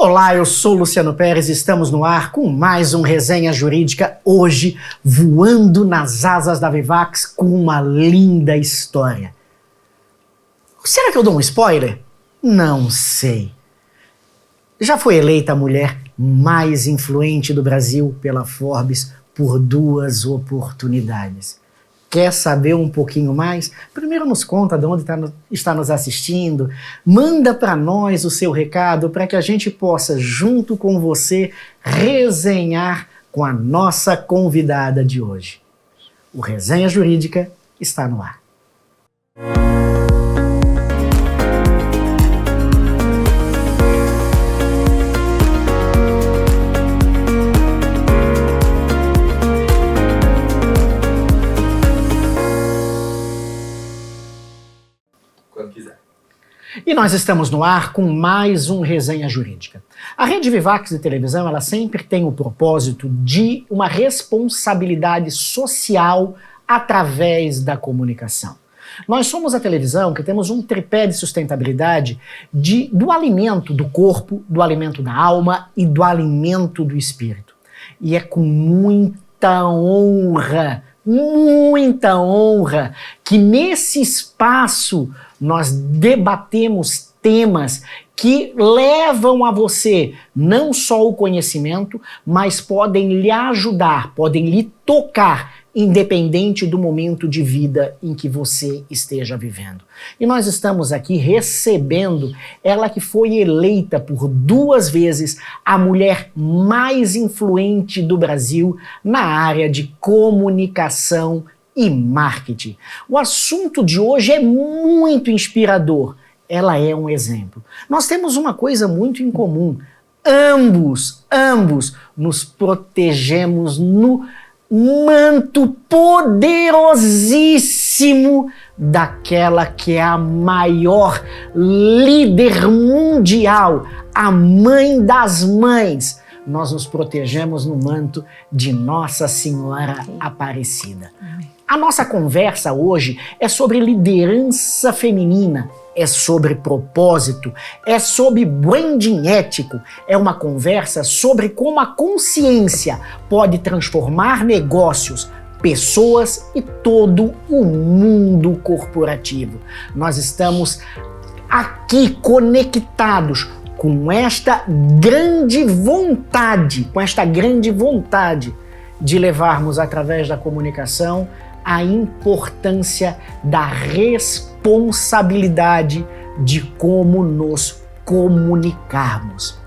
Olá, eu sou Luciano Pérez e estamos no ar com mais um Resenha Jurídica, hoje voando nas asas da Vivax com uma linda história. Será que eu dou um spoiler? Não sei. Já foi eleita a mulher mais influente do Brasil pela Forbes por 2 oportunidades. Quer saber um pouquinho mais? Primeiro nos conta de onde está nos assistindo, manda para nós o seu recado para que a gente possa, junto com você, resenhar com a nossa convidada de hoje. O Resenha Jurídica está no ar. E nós estamos no ar com mais um Resenha Jurídica. A Rede Vivax de televisão, ela sempre tem o propósito de uma responsabilidade social através da comunicação. Nós somos a televisão que temos um tripé de sustentabilidade do alimento do corpo, do alimento da alma e do alimento do espírito. E é com muita honra que nesse espaço nós debatemos temas que levam a você não só o conhecimento, mas podem lhe ajudar, podem lhe tocar, independente do momento de vida em que você esteja vivendo. E nós estamos aqui recebendo ela que foi eleita por 2 vezes a mulher mais influente do Brasil na área de comunicação e marketing. O assunto de hoje é muito inspirador. Ela é um exemplo. Nós temos uma coisa muito em comum. Ambos nos protegemos no manto poderosíssimo daquela que é a maior líder mundial, a mãe das mães. Nós nos protegemos no manto de Nossa Senhora Aparecida. A nossa conversa hoje é sobre liderança feminina, é sobre propósito, é sobre branding ético, é uma conversa sobre como a consciência pode transformar negócios, pessoas e todo o mundo corporativo. Nós estamos aqui conectados com esta grande vontade, de levarmos através da comunicação a importância da responsabilidade de como nos comunicarmos.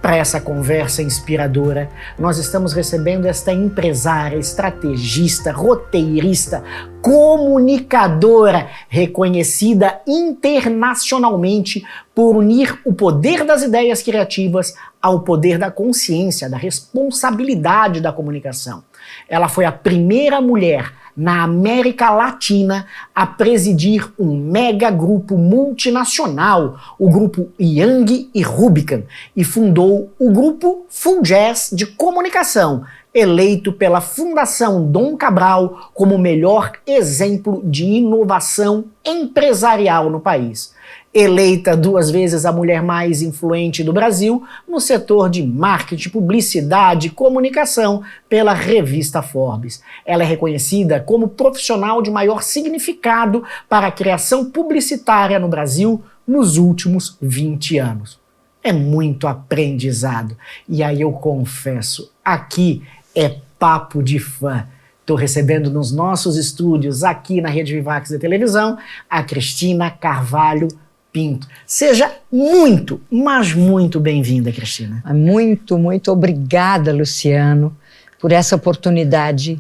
Para essa conversa inspiradora, nós estamos recebendo esta empresária, estrategista, roteirista, comunicadora, reconhecida internacionalmente por unir o poder das ideias criativas ao poder da consciência, da responsabilidade da comunicação. Ela foi a primeira mulher na América Latina a presidir um mega grupo multinacional, o grupo Young e Rubicam, e fundou o grupo Full Jazz de comunicação, eleito pela Fundação Dom Cabral como o melhor exemplo de inovação empresarial no país. Eleita 2 vezes a mulher mais influente do Brasil no setor de marketing, publicidade e comunicação pela revista Forbes. Ela é reconhecida como profissional de maior significado para a criação publicitária no Brasil nos últimos 20 anos. É muito aprendizado. E aí eu confesso, aqui é papo de fã. Estou recebendo nos nossos estúdios aqui na Rede Vivax de televisão a Cristina Carvalho Pinto. Seja muito, mas muito bem-vinda, Cristina. Muito obrigada, Luciano, por essa oportunidade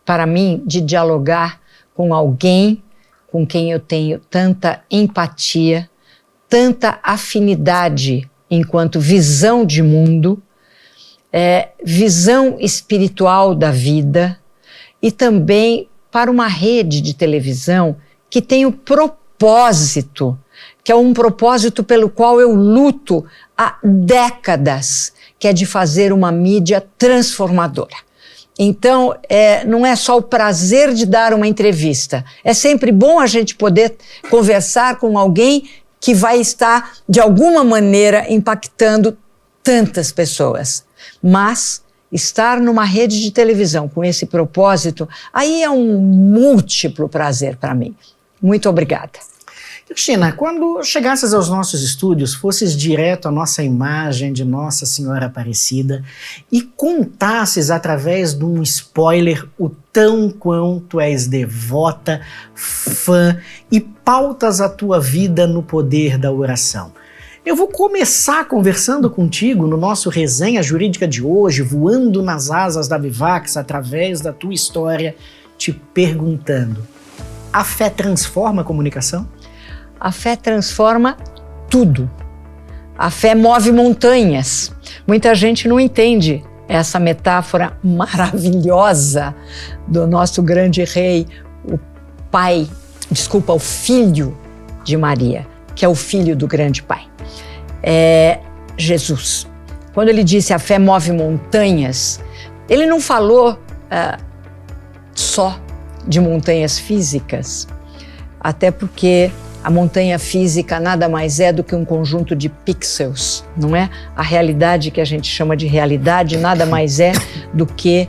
para mim de dialogar com alguém com quem eu tenho tanta empatia, tanta afinidade enquanto visão de mundo, visão espiritual da vida e também para uma rede de televisão que tem o propósito, que é um propósito pelo qual eu luto há décadas, que é de fazer uma mídia transformadora. Então, não é só o prazer de dar uma entrevista, é sempre bom a gente poder conversar com alguém que vai estar, de alguma maneira, impactando tantas pessoas. Mas estar numa rede de televisão com esse propósito, aí é um múltiplo prazer para mim. Muito obrigada. Cristina, quando chegasses aos nossos estúdios, fosses direto à nossa imagem de Nossa Senhora Aparecida e contasses através de um spoiler o tão quanto és devota, fã e pautas a tua vida no poder da oração. Eu vou começar conversando contigo no nosso Resenha Jurídica de hoje, voando nas asas da Vivax através da tua história, te perguntando: a fé transforma a comunicação? A fé transforma tudo. A fé move montanhas. Muita gente não entende essa metáfora maravilhosa do nosso grande rei, o filho de Maria, que é o filho do grande pai. Jesus. Quando ele disse a fé move montanhas, ele não falou só de montanhas físicas, até porque a montanha física nada mais é do que um conjunto de pixels, não é? A realidade que a gente chama de realidade nada mais é do que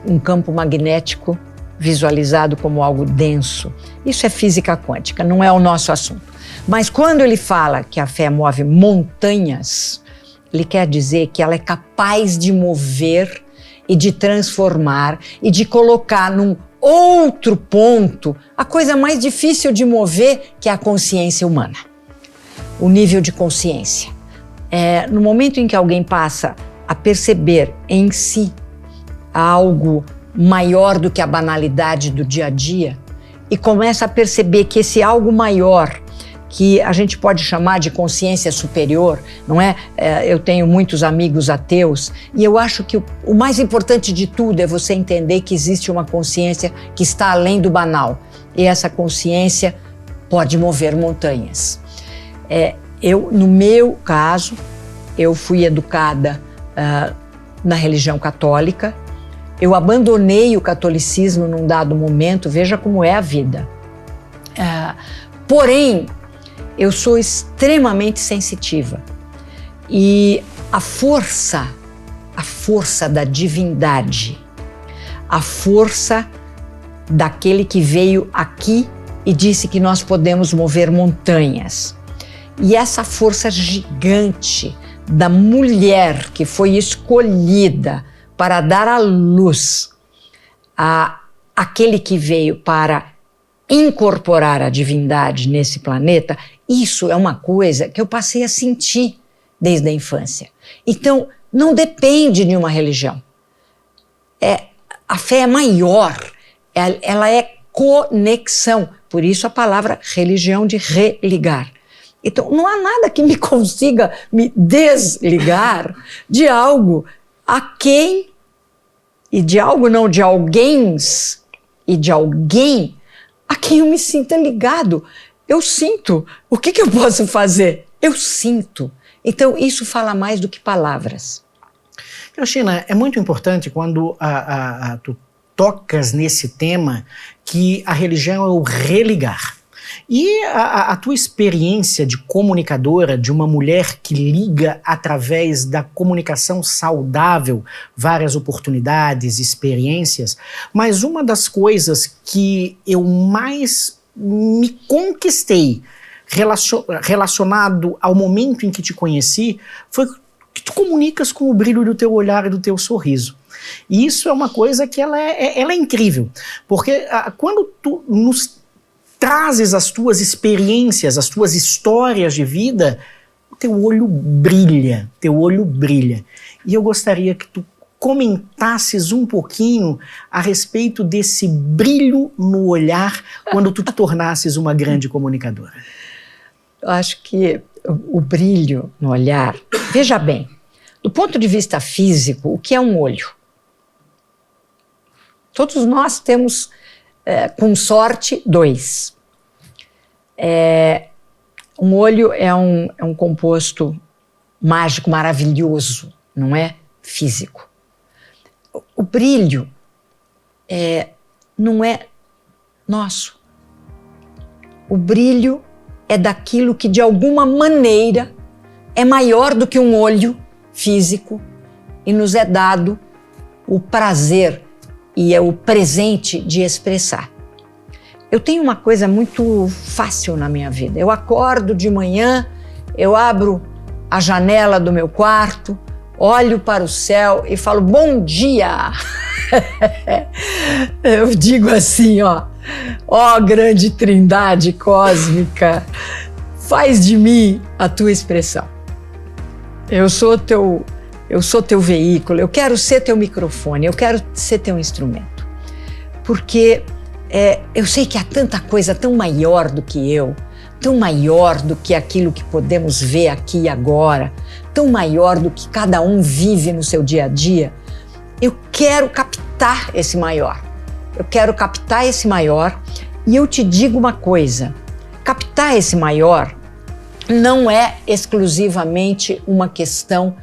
um campo magnético visualizado como algo denso. Isso é física quântica, não é o nosso assunto. Mas quando ele fala que a fé move montanhas, ele quer dizer que ela é capaz de mover e de transformar e de colocar num outro ponto a coisa mais difícil de mover, que é a consciência humana. O nível de consciência. No momento em que alguém passa a perceber em si algo maior do que a banalidade do dia a dia e começa a perceber que esse algo maior, que a gente pode chamar de consciência superior, não é? Eu tenho muitos amigos ateus e eu acho que o mais importante de tudo é você entender que existe uma consciência que está além do banal. E essa consciência pode mover montanhas. No meu caso, eu fui educada na religião católica. Eu abandonei o catolicismo num dado momento, veja como é a vida. Porém, eu sou extremamente sensitiva e a força da divindade, a força daquele que veio aqui e disse que nós podemos mover montanhas. E essa força gigante da mulher que foi escolhida para dar à luz àquele que veio para incorporar a divindade nesse planeta, isso é uma coisa que eu passei a sentir desde a infância. Então, não depende de uma religião. A fé é maior, ela é conexão. Por isso a palavra religião, de religar. Então, não há nada que me consiga me desligar de algo a quem, e de algo não, de alguém, e de alguém a quem eu me sinta ligado. Eu sinto. O que eu posso fazer? Eu sinto. Então, isso fala mais do que palavras. Cristina, é muito importante quando tu tocas nesse tema que a religião é o religar. E a tua experiência de comunicadora, de uma mulher que liga através da comunicação saudável várias oportunidades, experiências, mas uma das coisas que eu mais me conquistei relacionado ao momento em que te conheci foi que tu comunicas com o brilho do teu olhar e do teu sorriso. E isso é uma coisa que ela é incrível, porque quando tu nos trazes as tuas experiências, as tuas histórias de vida, o teu olho brilha, E eu gostaria que tu comentasses um pouquinho a respeito desse brilho no olhar quando tu te tornasses uma grande comunicadora. Eu acho que o brilho no olhar, veja bem, do ponto de vista físico, o que é um olho? Todos nós temos, com sorte, 2. Um olho é um composto mágico, maravilhoso, não é? Físico. O brilho não é nosso. O brilho é daquilo que de alguma maneira é maior do que um olho físico e nos é dado o prazer e é o presente de expressar. Eu tenho uma coisa muito fácil na minha vida. Eu acordo de manhã, eu abro a janela do meu quarto, olho para o céu e falo, bom dia! Eu digo assim, ó grande trindade cósmica, faz de mim a tua expressão. Eu sou teu veículo, eu quero ser teu microfone, eu quero ser teu instrumento. Porque eu sei que há tanta coisa tão maior do que eu, tão maior do que aquilo que podemos ver aqui e agora, tão maior do que cada um vive no seu dia a dia. Eu quero captar esse maior. Eu quero captar esse maior e eu te digo uma coisa, captar esse maior não é exclusivamente uma questão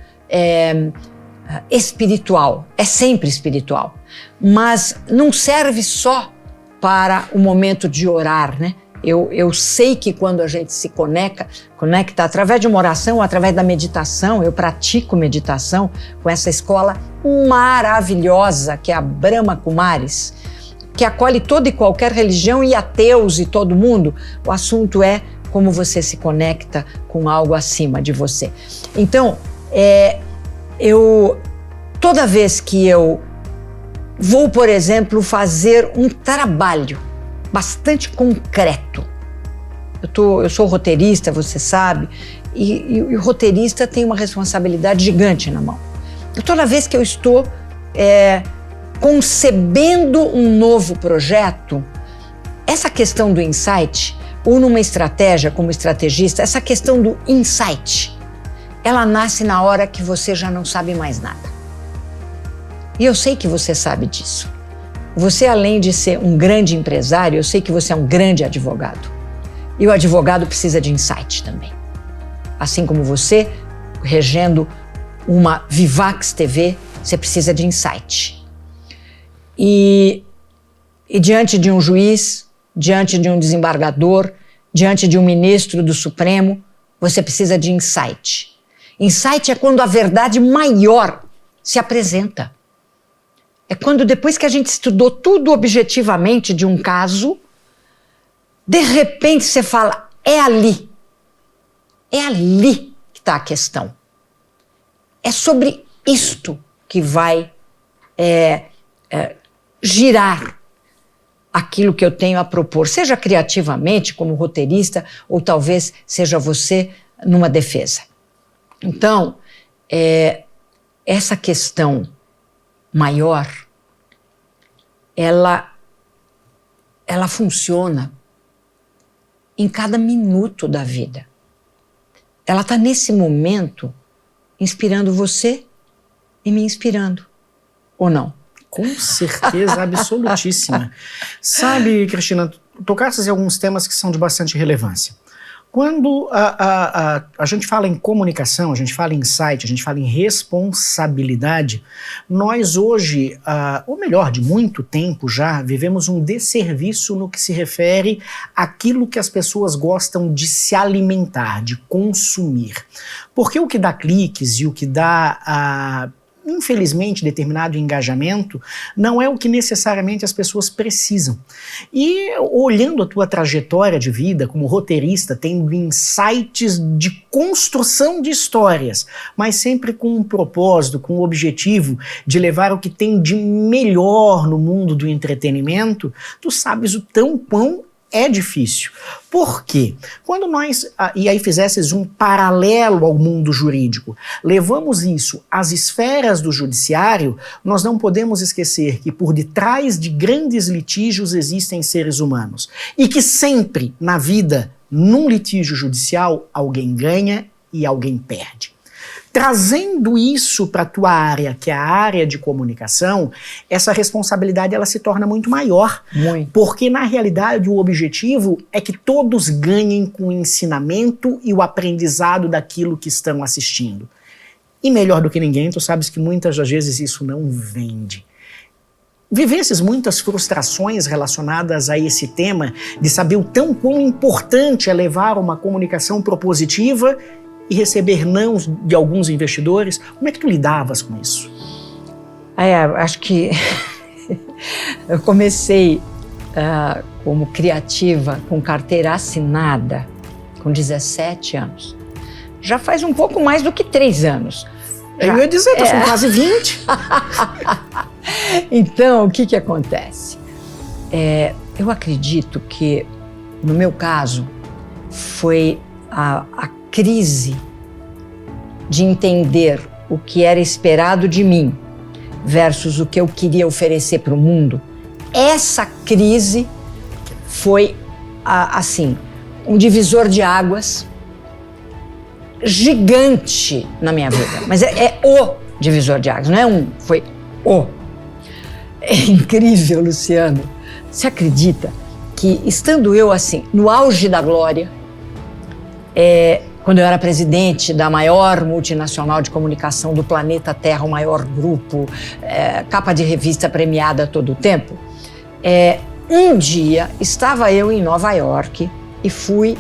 espiritual, é sempre espiritual, mas não serve só para o momento de orar, né? Eu sei que quando a gente se conecta através de uma oração ou através da meditação, eu pratico meditação com essa escola maravilhosa que é a Brahma Kumaris, que acolhe toda e qualquer religião e ateus e todo mundo. O assunto é como você se conecta com algo acima de você. Então, toda vez que eu vou, por exemplo, fazer um trabalho bastante concreto. Eu sou roteirista, você sabe, e o roteirista tem uma responsabilidade gigante na mão. Toda vez que eu estou concebendo um novo projeto, essa questão do insight, ou numa estratégia como estrategista, essa questão do insight, ela nasce na hora que você já não sabe mais nada. E eu sei que você sabe disso. Você, além de ser um grande empresário, eu sei que você é um grande advogado. E o advogado precisa de insight também. Assim como você, regendo uma Vivax TV, você precisa de insight. E diante de um juiz, diante de um desembargador, diante de um ministro do Supremo, você precisa de insight. Insight é quando a verdade maior se apresenta. É quando, depois que a gente estudou tudo objetivamente de um caso, de repente você fala, é ali que está a questão. É sobre isto que vai girar aquilo que eu tenho a propor, seja criativamente, como roteirista, ou talvez seja você numa defesa. Então, essa questão maior, ela funciona em cada minuto da vida. Ela está nesse momento inspirando você e me inspirando, ou não? Com certeza absolutíssima. Sabe, Cristina, tocaste em alguns temas que são de bastante relevância. Quando a gente fala em comunicação, a gente fala em insight, a gente fala em responsabilidade, nós hoje, ou melhor, de muito tempo já, vivemos um desserviço no que se refere àquilo que as pessoas gostam de se alimentar, de consumir. Porque o que dá cliques e o que dá infelizmente, determinado engajamento não é o que necessariamente as pessoas precisam. E olhando a tua trajetória de vida como roteirista, tendo insights de construção de histórias, mas sempre com um propósito, com o objetivo de levar o que tem de melhor no mundo do entretenimento, tu sabes o tão quão é difícil. Por quê? Quando nós, e aí fizesses um paralelo ao mundo jurídico, levamos isso às esferas do judiciário, nós não podemos esquecer que por detrás de grandes litígios existem seres humanos. E que sempre na vida, num litígio judicial, alguém ganha e alguém perde. Trazendo isso para a tua área, que é a área de comunicação, essa responsabilidade ela se torna muito maior. Muito. Porque, na realidade, o objetivo é que todos ganhem com o ensinamento e o aprendizado daquilo que estão assistindo. E melhor do que ninguém, tu sabes que muitas das vezes isso não vende. vivesses muitas frustrações relacionadas a esse tema, de saber o quão importante é levar uma comunicação propositiva e receber nãos de alguns investidores. Como é que tu lidavas com isso? Acho que eu comecei como criativa, com carteira assinada, com 17 anos. Já faz um pouco mais do que 3 anos. Eu ia dizer, são quase 20. Então, o que acontece? Eu acredito que, no meu caso, foi a crise de entender o que era esperado de mim versus o que eu queria oferecer para o mundo. Essa crise foi, assim, um divisor de águas gigante na minha vida. Mas é o divisor de águas, não é foi o. É incrível, Luciano. Você acredita que, estando eu, assim, no auge da glória, quando eu era presidente da maior multinacional de comunicação do planeta Terra, o maior grupo, capa de revista premiada a todo o tempo, um dia estava eu em Nova York e fui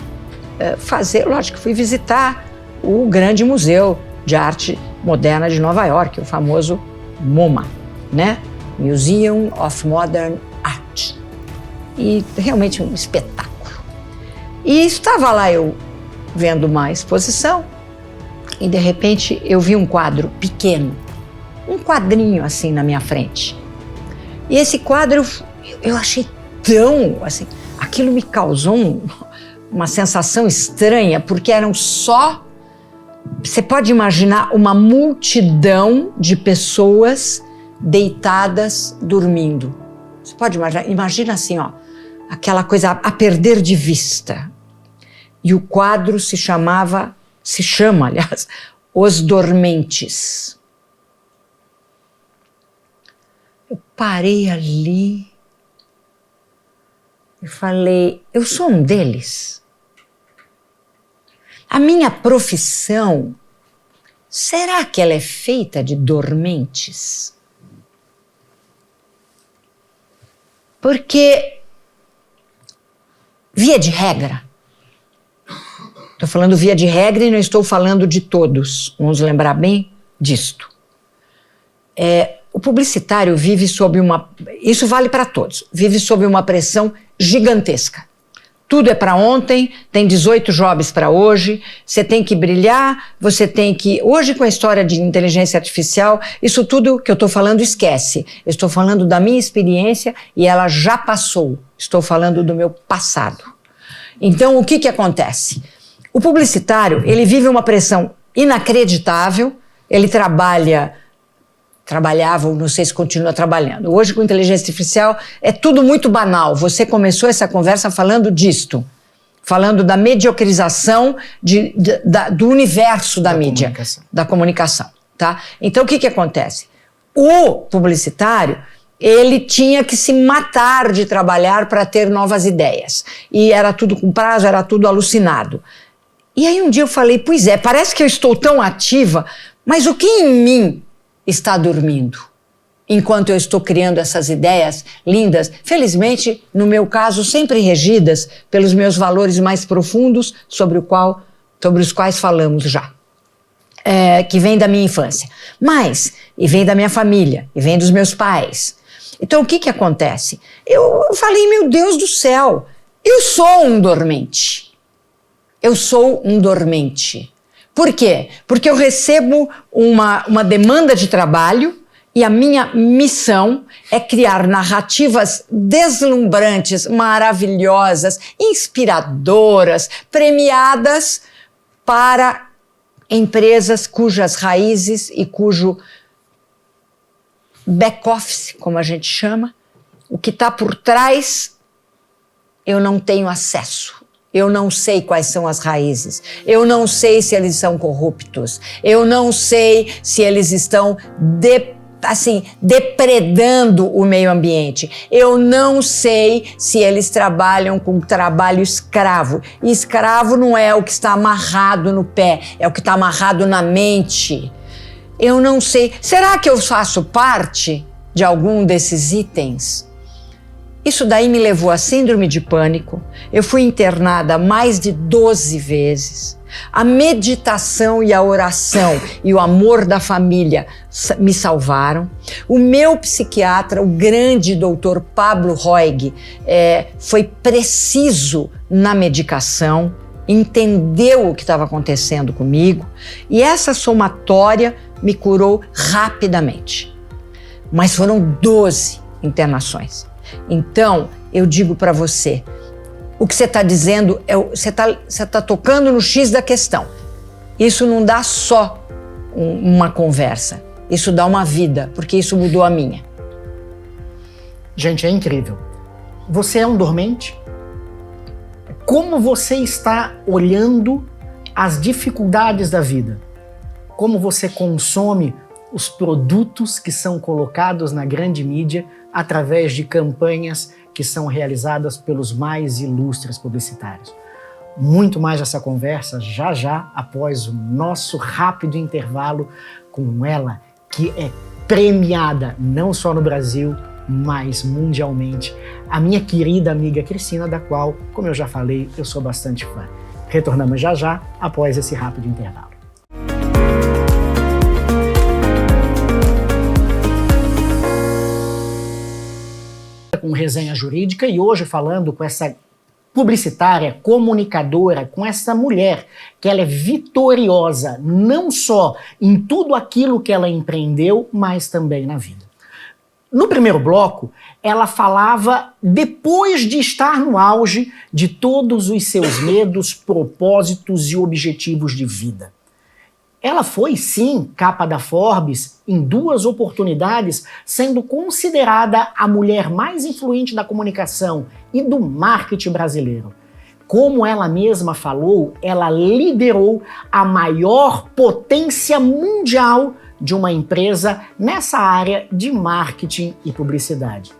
fui visitar o grande Museu de Arte Moderna de Nova York, o famoso MoMA, né? Museum of Modern Art. E realmente um espetáculo. E estava lá eu vendo uma exposição e, de repente, eu vi um quadro pequeno, um quadrinho assim na minha frente. E esse quadro eu achei tão, assim, aquilo me causou uma sensação estranha, porque eram só, você pode imaginar, uma multidão de pessoas deitadas, dormindo. Você pode imaginar, imagina assim, ó, aquela coisa a perder de vista. E o quadro se chama, aliás, Os Dormentes. Eu parei ali e falei, eu sou um deles. A minha profissão, será que ela é feita de dormentes? Porque, via de regra, estou falando via de regra e não estou falando de todos, vamos lembrar bem disto. O publicitário vive sob isso vale para todos, vive sob uma pressão gigantesca. Tudo é para ontem, tem 18 jobs para hoje, você tem que brilhar, você tem que... Hoje, com a história de inteligência artificial, isso tudo que eu estou falando, esquece. Eu estou falando da minha experiência e ela já passou. Estou falando do meu passado. Então, o que acontece? O publicitário, ele vive uma pressão inacreditável, ele trabalhava, não sei se continua trabalhando. Hoje, com inteligência artificial, é tudo muito banal. Você começou essa conversa falando disto, falando da mediocrização do universo da mídia, da comunicação. Tá? Então, o que acontece? O publicitário, ele tinha que se matar de trabalhar para ter novas ideias. E era tudo com prazo, era tudo alucinado. E aí um dia eu falei, pois é, parece que eu estou tão ativa, mas o que em mim está dormindo, enquanto eu estou criando essas ideias lindas, felizmente, no meu caso, sempre regidas pelos meus valores mais profundos, sobre os quais falamos já, que vem da minha infância, e vem da minha família, e vem dos meus pais. Então, o que acontece? Eu falei, meu Deus do céu, eu sou um dormente. Eu sou um dormente. Por quê? Porque eu recebo uma demanda de trabalho e a minha missão é criar narrativas deslumbrantes, maravilhosas, inspiradoras, premiadas para empresas cujas raízes e cujo back-office, como a gente chama, o que está por trás, eu não tenho acesso. Eu não sei quais são as raízes, eu não sei se eles são corruptos, eu não sei se eles estão depredando o meio ambiente, eu não sei se eles trabalham com trabalho escravo. E escravo não é o que está amarrado no pé, é o que está amarrado na mente. Eu não sei, será que eu faço parte de algum desses itens, isso daí me levou a síndrome de pânico. Eu fui internada mais de 12 vezes. A meditação e a oração e o amor da família me salvaram. O meu psiquiatra, o grande doutor Pablo Roig, foi preciso na medicação, entendeu o que estava acontecendo comigo e essa somatória me curou rapidamente. Mas foram 12 internações. Então, eu digo para você, o que você está dizendo, você está tocando no X da questão. Isso não dá só uma conversa, isso dá uma vida, porque isso mudou a minha. Gente, é incrível. Você é um dormente? Como você está olhando as dificuldades da vida? Como você consome os produtos que são colocados na grande mídia através de campanhas que são realizadas pelos mais ilustres publicitários? Muito mais dessa conversa já após o nosso rápido intervalo com ela, que é premiada não só no Brasil, mas mundialmente, a minha querida amiga Cristina, da qual, como eu já falei, eu sou bastante fã. Retornamos já após esse rápido intervalo. Com resenha jurídica e hoje falando com essa publicitária, comunicadora, com essa mulher que ela é vitoriosa não só em tudo aquilo que ela empreendeu, mas também na vida. No primeiro bloco, ela falava depois de estar no auge de todos os seus medos, propósitos e objetivos de vida. Ela foi, sim, capa da Forbes em 2 oportunidades, sendo considerada a mulher mais influente da comunicação e do marketing brasileiro. Como ela mesma falou, ela liderou a maior potência mundial de uma empresa nessa área de marketing e publicidade.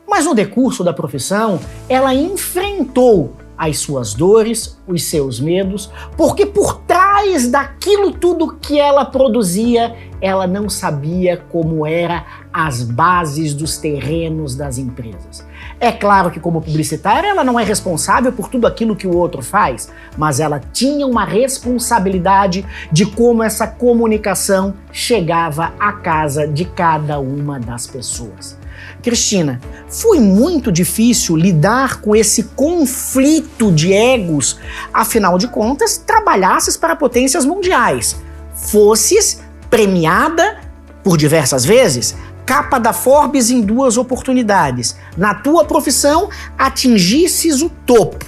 Mas no decurso da profissão, ela enfrentou as suas dores, os seus medos, porque por trás daquilo tudo que ela produzia, ela não sabia como eram as bases dos terrenos das empresas. É claro que como publicitária ela não é responsável por tudo aquilo que o outro faz, mas ela tinha uma responsabilidade de como essa comunicação chegava à casa de cada uma das pessoas. Cristina, foi muito difícil lidar com esse conflito de egos, afinal de contas, trabalhasses para potências mundiais, fosses premiada por diversas vezes, capa da Forbes em 2 oportunidades, na tua profissão atingisses o topo,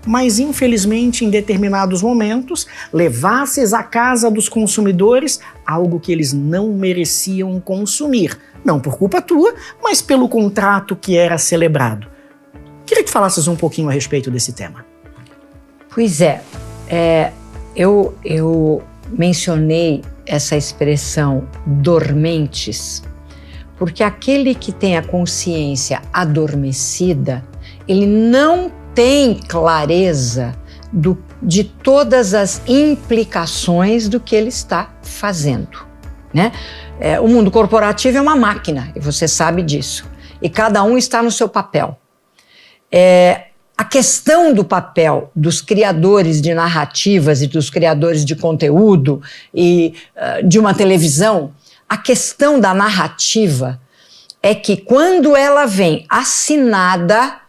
mas infelizmente em determinados momentos levasses à casa dos consumidores algo que eles não mereciam consumir. Não por culpa tua, mas pelo contrato que era celebrado. Queria que falasses um pouquinho a respeito desse tema. Pois eu mencionei essa expressão dormentes, porque aquele que tem a consciência adormecida, ele não tem clareza de todas as implicações do que ele está fazendo, né? O mundo corporativo é uma máquina, e você sabe disso. E cada um está no seu papel. A questão do papel dos criadores de narrativas e dos criadores de conteúdo e de uma televisão, a questão da narrativa é que quando ela vem assinada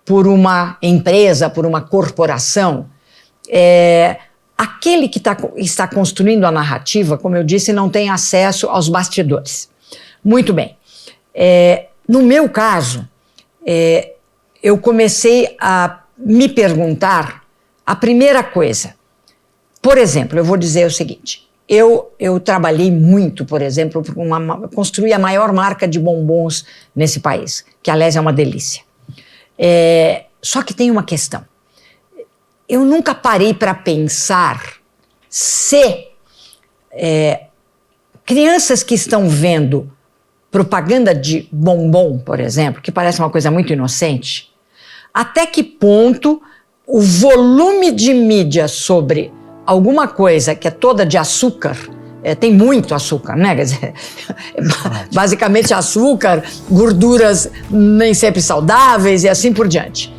por uma empresa, por uma corporação, aquele que está construindo a narrativa, como eu disse, não tem acesso aos bastidores. Muito bem. No meu caso, eu comecei a me perguntar a primeira coisa. Por exemplo, eu vou dizer o seguinte, eu trabalhei muito, por exemplo, para construir a maior marca de bombons nesse país, que aliás é uma delícia. Só que tem uma questão. Eu nunca parei para pensar se crianças que estão vendo propaganda de bombom, por exemplo, que parece uma coisa muito inocente, até que ponto o volume de mídia sobre alguma coisa que é toda de açúcar, tem muito açúcar, né? Quer dizer, basicamente açúcar, gorduras nem sempre saudáveis e assim por diante.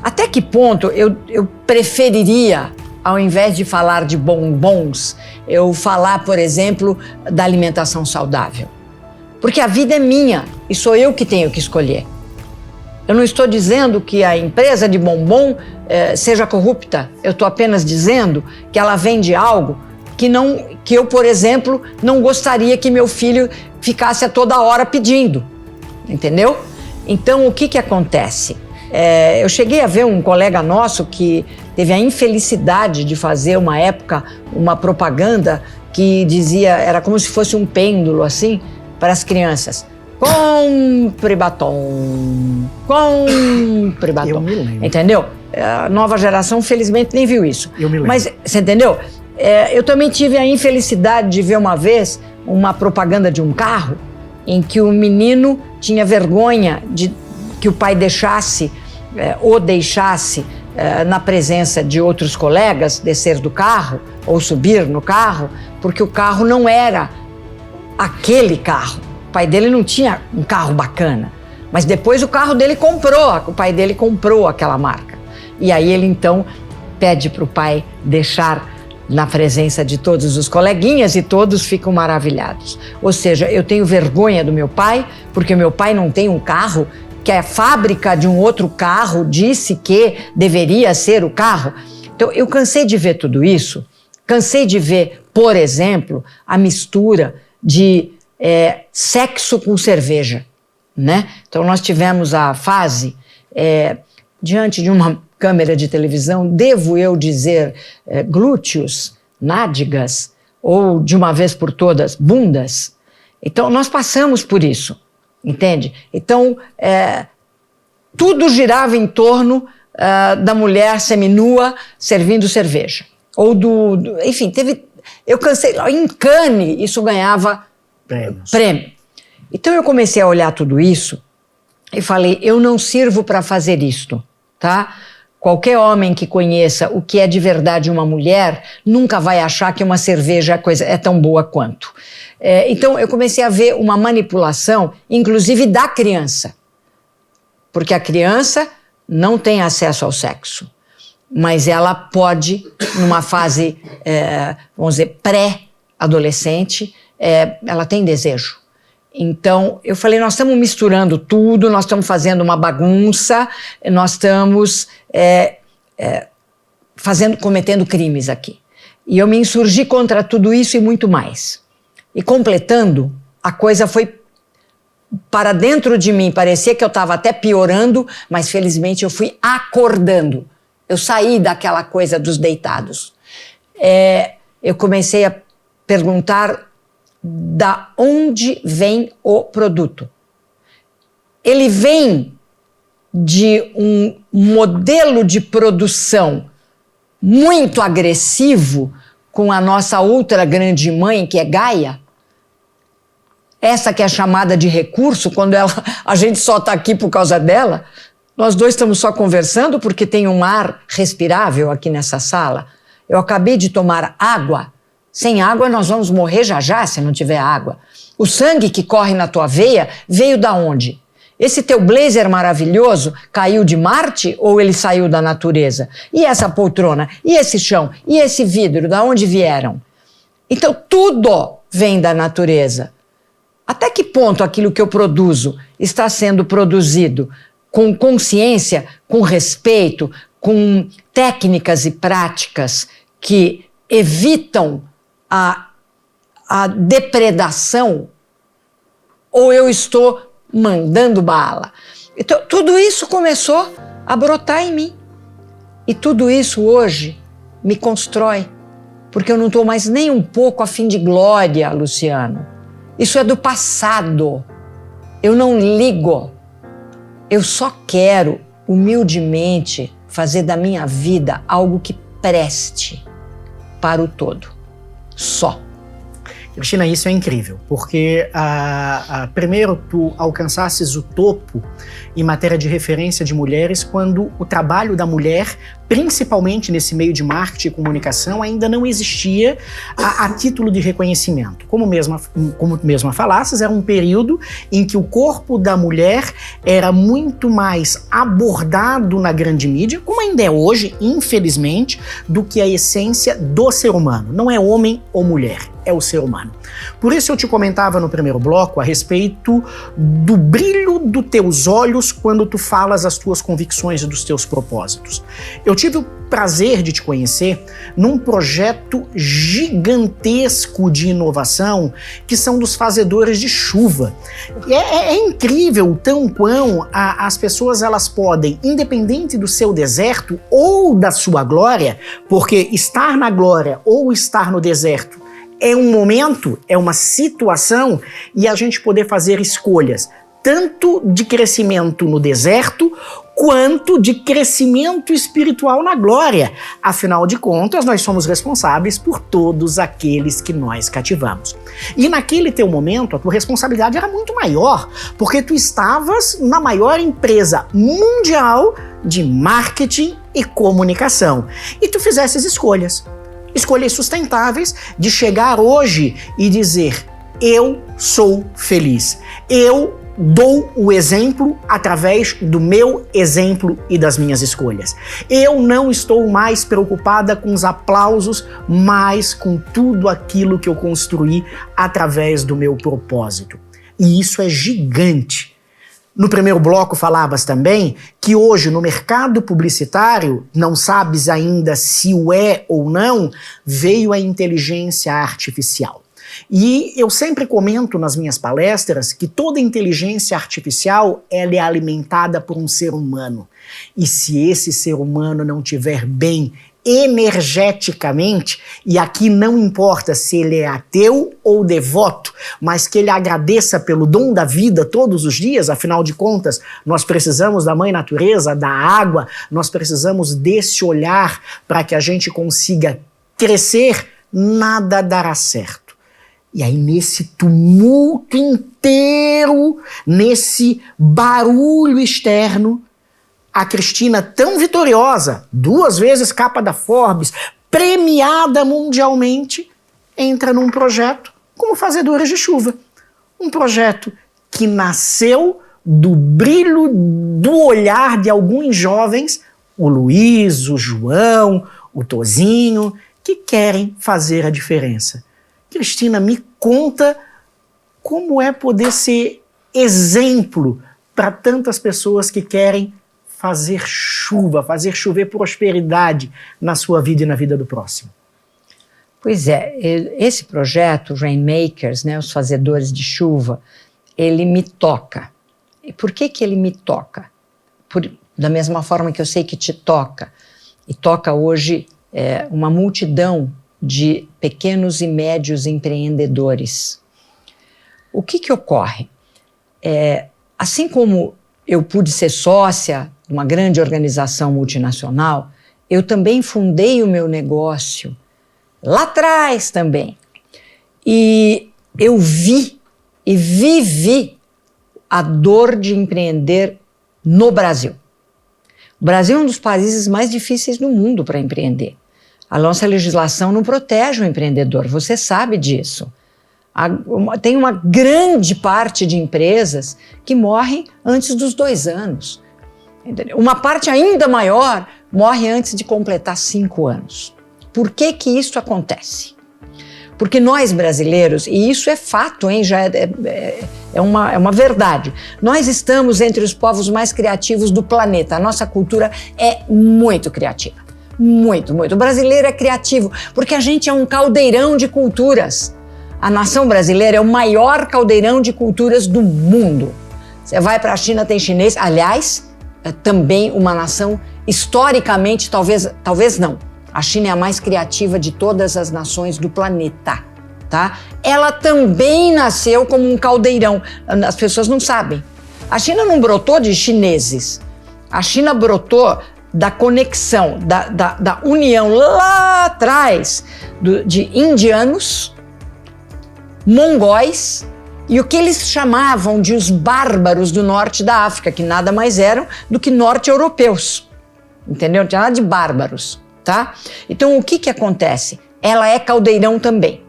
Até que ponto eu preferiria, ao invés de falar de bombons, eu falar, por exemplo, da alimentação saudável? Porque a vida é minha e sou eu que tenho que escolher. Eu não estou dizendo que a empresa de bombom seja corrupta. Eu estou apenas dizendo que ela vende algo que eu, por exemplo, não gostaria que meu filho ficasse a toda hora pedindo. Entendeu? Então, o que acontece? Eu cheguei a ver um colega nosso que teve a infelicidade de fazer, uma época, uma propaganda que dizia, era como se fosse um pêndulo, assim, para as crianças. Compre batom, compre batom. Eu me lembro. Entendeu? A nova geração, felizmente, nem viu isso. Eu me lembro. Mas, você entendeu? Eu também tive a infelicidade de ver uma vez uma propaganda de um carro em que o menino tinha vergonha de que o pai deixasse ou deixasse na presença de outros colegas descer do carro ou subir no carro, porque o carro não era aquele carro. O pai dele não tinha um carro bacana, mas depois o pai dele comprou aquela marca. E aí ele então pede para o pai deixar na presença de todos os coleguinhas e todos ficam maravilhados. Ou seja, eu tenho vergonha do meu pai, porque meu pai não tem um carro que a fábrica de um outro carro disse que deveria ser o carro. Então eu cansei de ver tudo isso, cansei de ver, por exemplo, a mistura de sexo com cerveja, né? Então nós tivemos a fase, diante de uma câmera de televisão, devo eu dizer glúteos, nádegas, ou de uma vez por todas, bundas. Então nós passamos por isso, entende? Então tudo girava em torno da mulher seminua servindo cerveja. Ou enfim, eu cansei, em Cannes isso ganhava prêmio. Então eu comecei a olhar tudo isso e falei, eu não sirvo para fazer isto, tá? Qualquer homem que conheça o que é de verdade uma mulher nunca vai achar que uma cerveja é tão boa quanto. Então eu comecei a ver uma manipulação, inclusive da criança, porque a criança não tem acesso ao sexo, mas ela pode, numa fase, vamos dizer, pré-adolescente, ela tem desejo. Então, eu falei, nós estamos misturando tudo, nós estamos fazendo uma bagunça, nós estamos cometendo crimes aqui. E eu me insurgi contra tudo isso e muito mais. E completando, a coisa foi para dentro de mim, parecia que eu estava até piorando, mas felizmente eu fui acordando. Eu saí daquela coisa dos deitados. Eu comecei a perguntar da onde vem o produto. Ele vem de um modelo de produção muito agressivo com a nossa outra grande mãe, que é Gaia. Essa que é chamada de recurso, quando a gente só está aqui por causa dela. Nós dois estamos só conversando porque tem um ar respirável aqui nessa sala. Eu acabei de tomar água. Sem água nós vamos morrer já se não tiver água. O sangue que corre na tua veia veio da onde? Esse teu blazer maravilhoso caiu de Marte ou ele saiu da natureza? E essa poltrona? E esse chão? E esse vidro? Da onde vieram? Então tudo vem da natureza. Até que ponto aquilo que eu produzo está sendo produzido com consciência, com respeito, com técnicas e práticas que evitam a depredação, ou eu estou mandando bala? Então, tudo isso começou a brotar em mim. E tudo isso hoje me constrói, porque eu não estou mais nem um pouco a fim de glória, Luciano. Isso é do passado. Eu não ligo. Eu só quero, humildemente, fazer da minha vida algo que preste para o todo. Só. Cristina, isso é incrível, porque primeiro tu alcançasses o topo em matéria de referência de mulheres quando o trabalho da mulher, principalmente nesse meio de marketing e comunicação, ainda não existia a título de reconhecimento. Como mesma falasses, era um período em que o corpo da mulher era muito mais abordado na grande mídia, como ainda é hoje, infelizmente, do que a essência do ser humano. Não é homem ou mulher, é o ser humano. Por isso eu te comentava no primeiro bloco a respeito do brilho dos teus olhos quando tu falas as tuas convicções e dos teus propósitos. Eu tive o prazer de te conhecer num projeto gigantesco de inovação que são dos fazedores de chuva. É incrível o tão quão as pessoas elas podem, independente do seu deserto ou da sua glória, porque estar na glória ou estar no deserto é um momento, é uma situação, e a gente poder fazer escolhas, tanto de crescimento no deserto, quanto de crescimento espiritual na glória. Afinal de contas, nós somos responsáveis por todos aqueles que nós cativamos. E naquele teu momento, a tua responsabilidade era muito maior, porque tu estavas na maior empresa mundial de marketing e comunicação. E tu fizesses escolhas sustentáveis de chegar hoje e dizer: eu sou feliz, eu dou o exemplo através do meu exemplo e das minhas escolhas. Eu não estou mais preocupada com os aplausos, mas com tudo aquilo que eu construí através do meu propósito. E isso é gigante. No primeiro bloco falavas também que hoje no mercado publicitário, não sabes ainda se o é ou não, veio a inteligência artificial. E eu sempre comento nas minhas palestras que toda inteligência artificial ela é alimentada por um ser humano. E se esse ser humano não estiver bem energeticamente, e aqui não importa se ele é ateu ou devoto, mas que ele agradeça pelo dom da vida todos os dias, afinal de contas, nós precisamos da mãe natureza, da água, nós precisamos desse olhar para que a gente consiga crescer, nada dará certo. E aí nesse tumulto inteiro, nesse barulho externo, a Cristina, tão vitoriosa, 2 vezes capa da Forbes, premiada mundialmente, entra num projeto como Fazedores de Chuva. Um projeto que nasceu do brilho do olhar de alguns jovens, o Luiz, o João, o Tozinho, que querem fazer a diferença. Cristina, me conta como é poder ser exemplo para tantas pessoas que querem fazer chuva, fazer chover prosperidade na sua vida e na vida do próximo. Pois é, esse projeto, Rainmakers, né, os Fazedores de Chuva, ele me toca. E por que ele me toca? Da mesma forma que eu sei que te toca, e toca hoje uma multidão de pequenos e médios empreendedores. O que ocorre? Assim como eu pude ser sócia de uma grande organização multinacional, eu também fundei o meu negócio lá atrás também. E eu vi e vivi a dor de empreender no Brasil. O Brasil é um dos países mais difíceis do mundo para empreender. A nossa legislação não protege o empreendedor, você sabe disso. Tem uma grande parte de empresas que morrem antes dos 2 anos. Uma parte ainda maior morre antes de completar 5 anos. Por que isso acontece? Porque nós brasileiros, e isso é fato, hein, já é uma verdade, nós estamos entre os povos mais criativos do planeta. A nossa cultura é muito criativa. Muito, muito. O brasileiro é criativo porque a gente é um caldeirão de culturas. A nação brasileira é o maior caldeirão de culturas do mundo. Você vai para a China, tem chinês. Aliás, é também uma nação, historicamente, talvez não. A China é a mais criativa de todas as nações do planeta, tá? Ela também nasceu como um caldeirão. As pessoas não sabem. A China não brotou de chineses. A China brotou da conexão, da união lá atrás de indianos mongóis e o que eles chamavam de os bárbaros do norte da África, que nada mais eram do que norte-europeus. Entendeu? Não tinha nada de bárbaros, tá? Então, o que acontece? Ela é caldeirão também,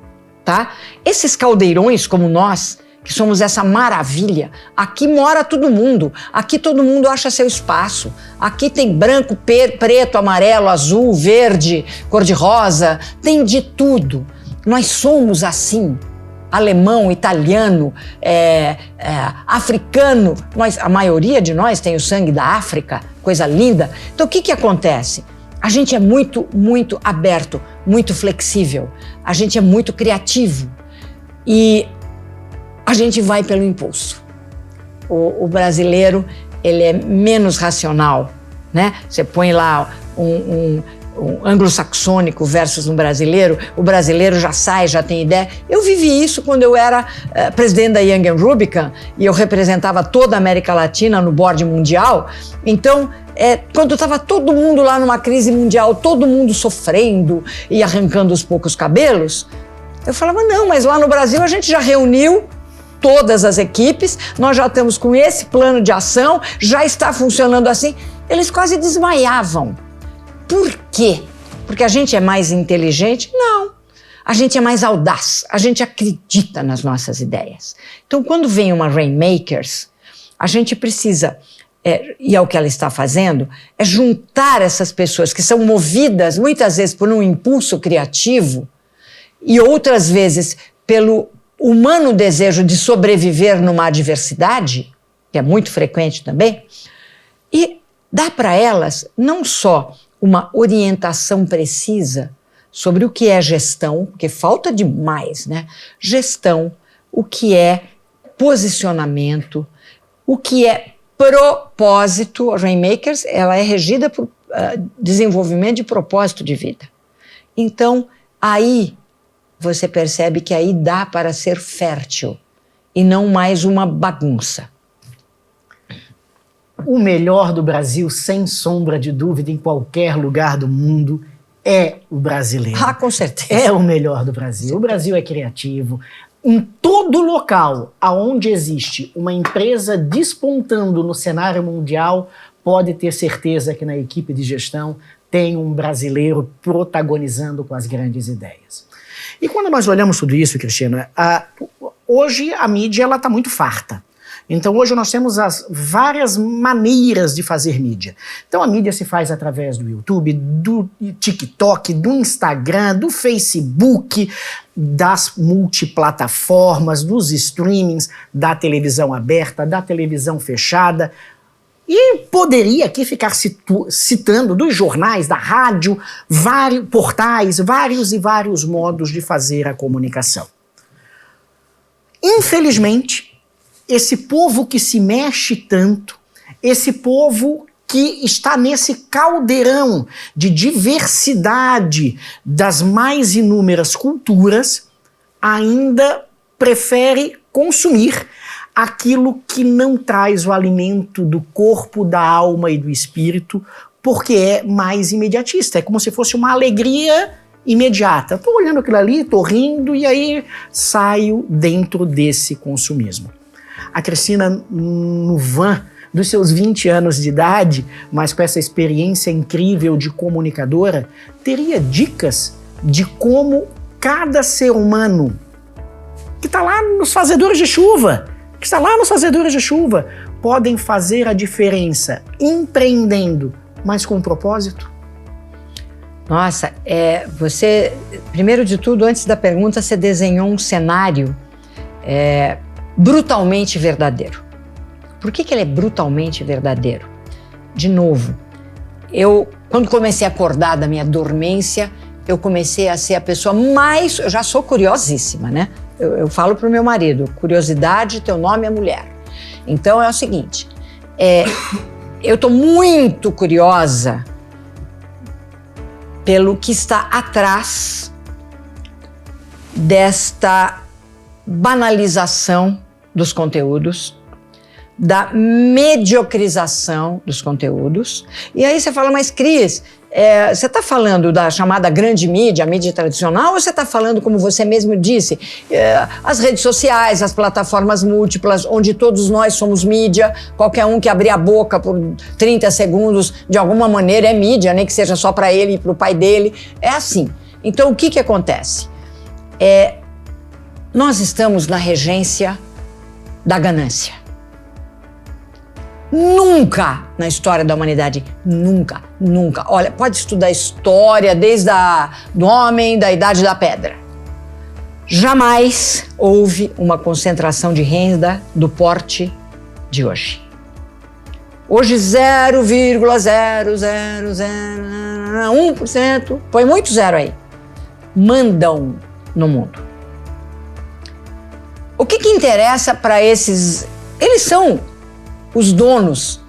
tá? Esses caldeirões, como nós, que somos essa maravilha, aqui mora todo mundo, aqui todo mundo acha seu espaço, aqui tem branco, preto, amarelo, azul, verde, cor-de-rosa, tem de tudo. Nós somos assim, alemão, italiano, africano, a maioria de nós tem o sangue da África, coisa linda. Então o que acontece? A gente é muito, muito aberto, muito flexível, a gente é muito criativo e a gente vai pelo impulso. O brasileiro, ele é menos racional, né? Você põe lá um anglo-saxônico versus um brasileiro, o brasileiro já sai, já tem ideia. Eu vivi isso quando eu era presidente da Young & Rubicam e eu representava toda a América Latina no board mundial. Então, quando estava todo mundo lá numa crise mundial, todo mundo sofrendo e arrancando os poucos cabelos, eu falava, não, mas lá no Brasil a gente já reuniu todas as equipes, nós já estamos com esse plano de ação, já está funcionando assim. Eles quase desmaiavam. Por quê? Porque a gente é mais inteligente? Não. A gente é mais audaz, a gente acredita nas nossas ideias. Então, quando vem uma Rainmakers, a gente precisa, e é o que ela está fazendo, é juntar essas pessoas que são movidas muitas vezes por um impulso criativo e outras vezes pelo humano desejo de sobreviver numa adversidade, que é muito frequente também, e dá para elas não só uma orientação precisa sobre o que é gestão, porque falta demais, né? Gestão, o que é posicionamento, o que é propósito. A Rainmakers, ela é regida por desenvolvimento de propósito de vida. Então, aí você percebe que aí dá para ser fértil e não mais uma bagunça. O melhor do Brasil, sem sombra de dúvida, em qualquer lugar do mundo, é o brasileiro. Ah, com certeza. É o melhor do Brasil. O Brasil é criativo. Em todo local onde existe uma empresa despontando no cenário mundial, pode ter certeza que na equipe de gestão tem um brasileiro protagonizando com as grandes ideias. E quando nós olhamos tudo isso, Cristina, hoje a mídia está muito farta. Então hoje nós temos as várias maneiras de fazer mídia. Então a mídia se faz através do YouTube, do TikTok, do Instagram, do Facebook, das multiplataformas, dos streamings, da televisão aberta, da televisão fechada. E poderia aqui ficar citando dos jornais, da rádio, vários portais, vários modos de fazer a comunicação. Infelizmente, esse povo que se mexe tanto, esse povo que está nesse caldeirão de diversidade das mais inúmeras culturas, ainda prefere consumir aquilo que não traz o alimento do corpo, da alma e do espírito, porque é mais imediatista. É como se fosse uma alegria imediata. Estou olhando aquilo ali, estou rindo e aí saio dentro desse consumismo. A Cristina, no van dos seus 20 anos de idade, mas com essa experiência incrível de comunicadora, teria dicas de como cada ser humano que está lá nos fazedores de chuva, podem fazer a diferença empreendendo, mas com propósito? Nossa, você, primeiro de tudo, antes da pergunta, você desenhou um cenário brutalmente verdadeiro. Por que ele é brutalmente verdadeiro? De novo, eu, quando comecei a acordar da minha dormência, eu comecei a ser a pessoa mais... Eu já sou curiosíssima, né? Eu falo pro meu marido, curiosidade, teu nome é mulher. Então é o seguinte, eu tô muito curiosa pelo que está atrás desta banalização dos conteúdos, da mediocrização dos conteúdos. E aí você fala, mas Cris, Você está falando da chamada grande mídia, a mídia tradicional, ou você está falando, como você mesmo disse, as redes sociais, as plataformas múltiplas, onde todos nós somos mídia, qualquer um que abrir a boca por 30 segundos, de alguma maneira é mídia, nem que seja só para ele e para o pai dele. É assim. Então, o que acontece? Nós estamos na regência da ganância. Nunca na história da humanidade, nunca. Olha, pode estudar história desde do homem da Idade da Pedra. Jamais houve uma concentração de renda do porte de hoje. Hoje 0,0001%, põe muito zero aí, mandam no mundo. O que interessa para esses? Eles são os donos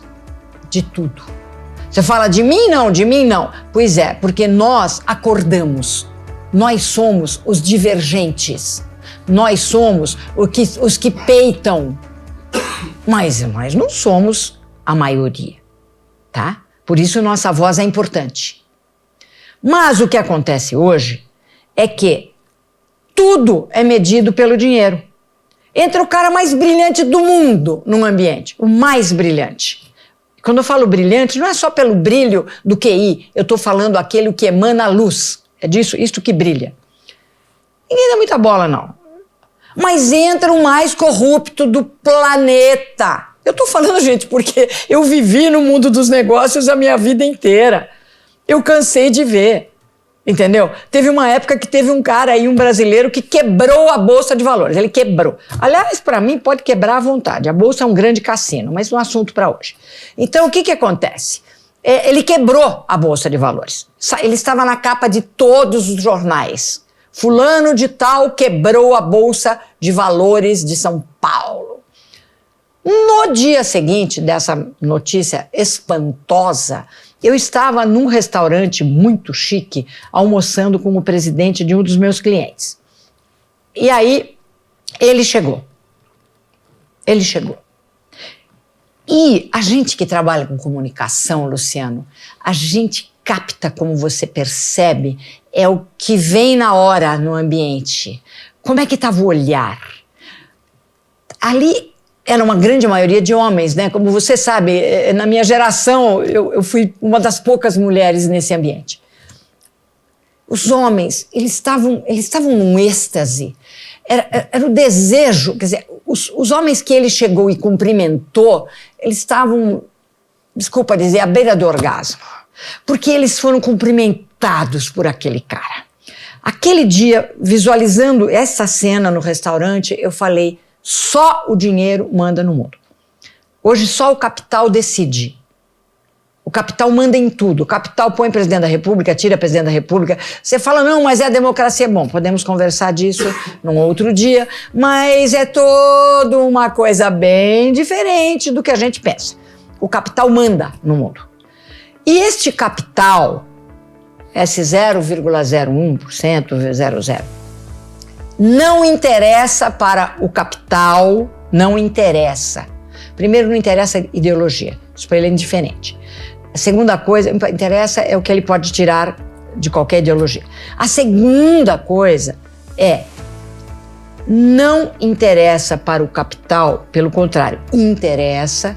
de tudo. Você fala de mim não, de mim não. Pois é, porque nós acordamos. Nós somos os divergentes. Nós somos os que peitam. Mas nós não somos a maioria, tá? Por isso nossa voz é importante. Mas o que acontece hoje é que tudo é medido pelo dinheiro. Entra o cara mais brilhante do mundo num ambiente, o mais brilhante. Quando eu falo brilhante, não é só pelo brilho do QI, eu estou falando aquele que emana luz. É isto que brilha. Ninguém dá muita bola, não. Mas entra o mais corrupto do planeta. Eu estou falando, gente, porque eu vivi no mundo dos negócios a minha vida inteira. Eu cansei de ver. Entendeu? Teve uma época que teve um cara aí, um brasileiro, que quebrou a Bolsa de Valores. Ele quebrou. Aliás, para mim, pode quebrar à vontade. A Bolsa é um grande cassino, mas não é um assunto para hoje. Então, o que acontece? Ele quebrou a Bolsa de Valores. Ele estava na capa de todos os jornais. Fulano de tal quebrou a Bolsa de Valores de São Paulo. No dia seguinte dessa notícia espantosa, eu estava num restaurante muito chique, almoçando com o presidente de um dos meus clientes. E aí, ele chegou. E a gente que trabalha com comunicação, Luciano, a gente capta, como você percebe, é o que vem na hora no ambiente. Como é que estava o olhar? Ali era uma grande maioria de homens, né? Como você sabe, na minha geração, eu fui uma das poucas mulheres nesse ambiente. Os homens, eles estavam num êxtase. Era o desejo, quer dizer, os homens que ele chegou e cumprimentou, eles estavam, desculpa dizer, à beira do orgasmo. Porque eles foram cumprimentados por aquele cara. Aquele dia, visualizando essa cena no restaurante, eu falei, só o dinheiro manda no mundo. Hoje só o capital decide. O capital manda em tudo. O capital põe presidente da República, tira presidente da República. Você fala, não, mas é a democracia. Bom, podemos conversar disso num outro dia, mas é toda uma coisa bem diferente do que a gente pensa. O capital manda no mundo. E este capital, esse 0,01%, 00, não interessa para o capital, não interessa. Primeiro, não interessa a ideologia, isso para ele é indiferente. A segunda coisa que interessa é o que ele pode tirar de qualquer ideologia. A segunda coisa não interessa para o capital, pelo contrário, interessa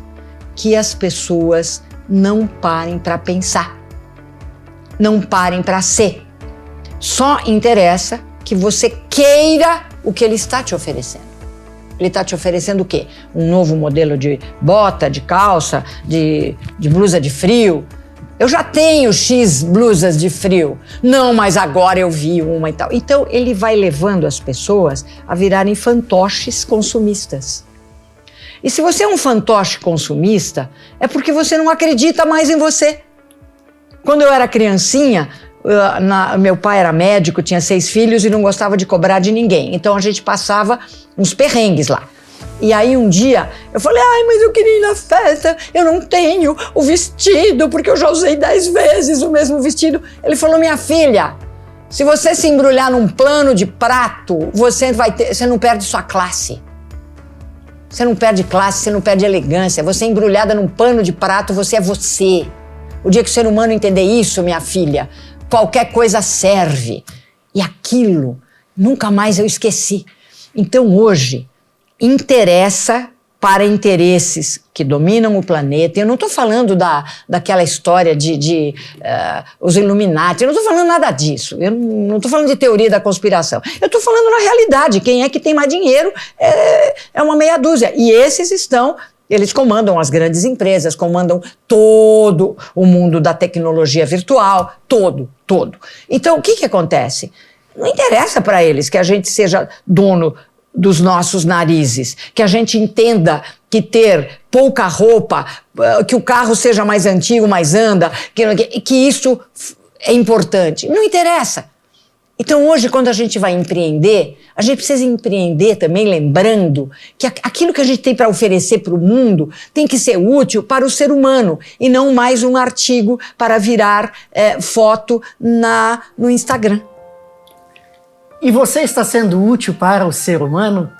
que as pessoas não parem para pensar, não parem para ser. Só interessa que você queira o que ele está te oferecendo. Ele está te oferecendo o quê? Um novo modelo de bota, de calça, de blusa de frio. Eu já tenho X blusas de frio. Não, mas agora eu vi uma e tal. Então, ele vai levando as pessoas a virarem fantoches consumistas. E se você é um fantoche consumista, é porque você não acredita mais em você. Quando eu era criancinha, meu pai era médico, tinha 6 filhos e não gostava de cobrar de ninguém. Então a gente passava uns perrengues lá. E aí um dia eu falei, mas eu queria ir na festa, eu não tenho o vestido, porque eu já usei 10 vezes o mesmo vestido. Ele falou, minha filha, se você se embrulhar num pano de prato, você não perde sua classe. Você não perde classe, você não perde elegância. Você embrulhada num pano de prato, você é você. O dia que o ser humano entender isso, minha filha, qualquer coisa serve. E aquilo, nunca mais eu esqueci. Então hoje, interessa para interesses que dominam o planeta. Eu não estou falando daquela história de os Illuminati, eu não estou falando nada disso. Eu não estou falando de teoria da conspiração. Eu estou falando na realidade. Quem é que tem mais dinheiro é uma meia dúzia. E eles comandam as grandes empresas, comandam todo o mundo da tecnologia virtual, todo. Então, o que acontece? Não interessa para eles que a gente seja dono dos nossos narizes, que a gente entenda que ter pouca roupa, que o carro seja mais antigo, mais anda, que isso é importante. Não interessa. Então hoje, quando a gente vai empreender, a gente precisa empreender também lembrando que aquilo que a gente tem para oferecer para o mundo tem que ser útil para o ser humano e não mais um artigo para virar foto no Instagram. E você está sendo útil para o ser humano?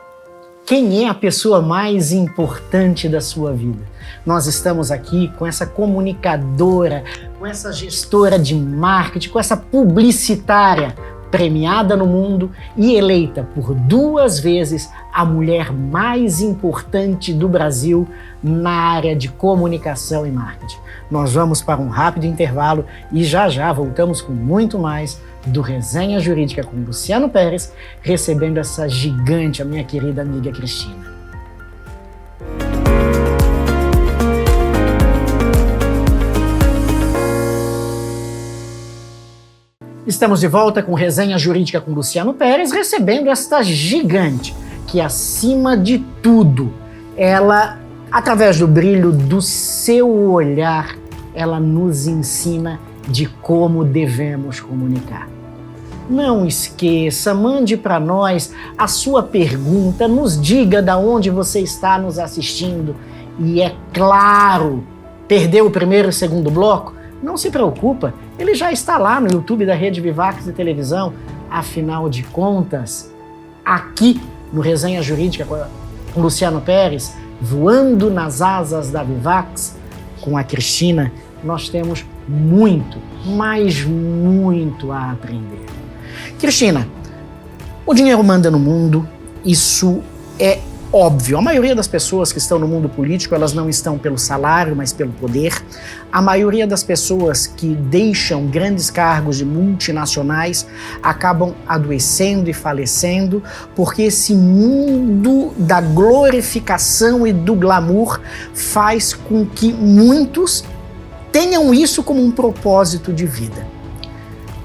Quem é a pessoa mais importante da sua vida? Nós estamos aqui com essa comunicadora, com essa gestora de marketing, com essa publicitária premiada no mundo e eleita por 2 vezes a mulher mais importante do Brasil na área de comunicação e marketing. Nós vamos para um rápido intervalo e já voltamos com muito mais do Resenha Jurídica com Luciano Pérez, recebendo essa gigante, a minha querida amiga Cristina. Estamos de volta com Resenha Jurídica com Luciano Pérez, recebendo esta gigante, que acima de tudo, ela, através do brilho do seu olhar, ela nos ensina de como devemos comunicar. Não esqueça, mande para nós a sua pergunta, nos diga de onde você está nos assistindo. E é claro, perdeu o primeiro e o segundo bloco? Não se preocupa, ele já está lá no YouTube da Rede Vivax de televisão. Afinal de contas, aqui no Resenha Jurídica com Luciano Pérez, voando nas asas da Vivax, com a Cristina, nós temos muito, mas muito a aprender. Cristina, o dinheiro manda no mundo, isso é óbvio. A maioria das pessoas que estão no mundo político, elas não estão pelo salário, mas pelo poder. A maioria das pessoas que deixam grandes cargos de multinacionais acabam adoecendo e falecendo, porque esse mundo da glorificação e do glamour faz com que muitos tenham isso como um propósito de vida.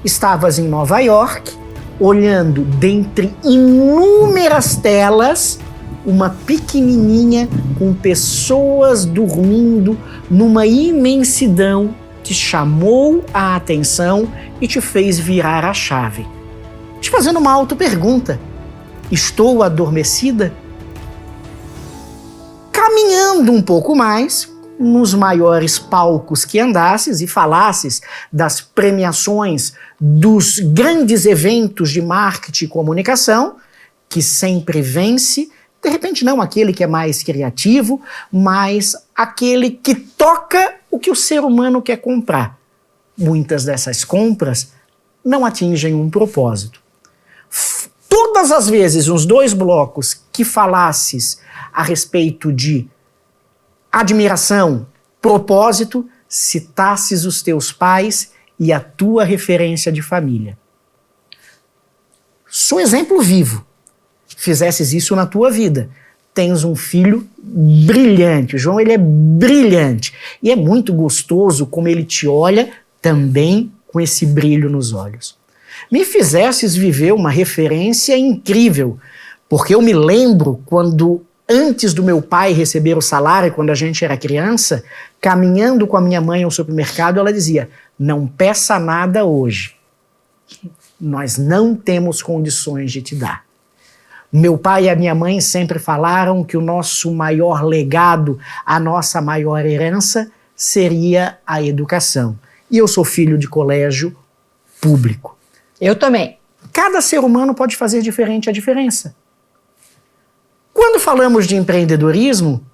Estavas em Nova York, olhando dentre inúmeras telas, uma pequenininha com pessoas dormindo numa imensidão, te chamou a atenção e te fez virar a chave. Te fazendo uma auto-pergunta: estou adormecida? Caminhando um pouco mais, nos maiores palcos que andasses e falasses das premiações dos grandes eventos de marketing e comunicação, que sempre vence, de repente não aquele que é mais criativo, mas aquele que toca o que o ser humano quer comprar. Muitas dessas compras não atingem um propósito. Todas as vezes, uns 2 blocos que falasses a respeito de admiração, propósito, citasses os teus pais e a tua referência de família. Sou exemplo vivo. Fizesses isso na tua vida. Tens um filho brilhante. O João, ele é brilhante. E é muito gostoso como ele te olha também com esse brilho nos olhos. Me fizesses viver uma referência incrível, porque eu me lembro quando, antes do meu pai receber o salário, quando a gente era criança, caminhando com a minha mãe ao supermercado, ela dizia: não peça nada hoje. Nós não temos condições de te dar. Meu pai e a minha mãe sempre falaram que o nosso maior legado, a nossa maior herança, seria a educação. E eu sou filho de colégio público. Eu também. Cada ser humano pode fazer diferente a diferença. Quando falamos de empreendedorismo,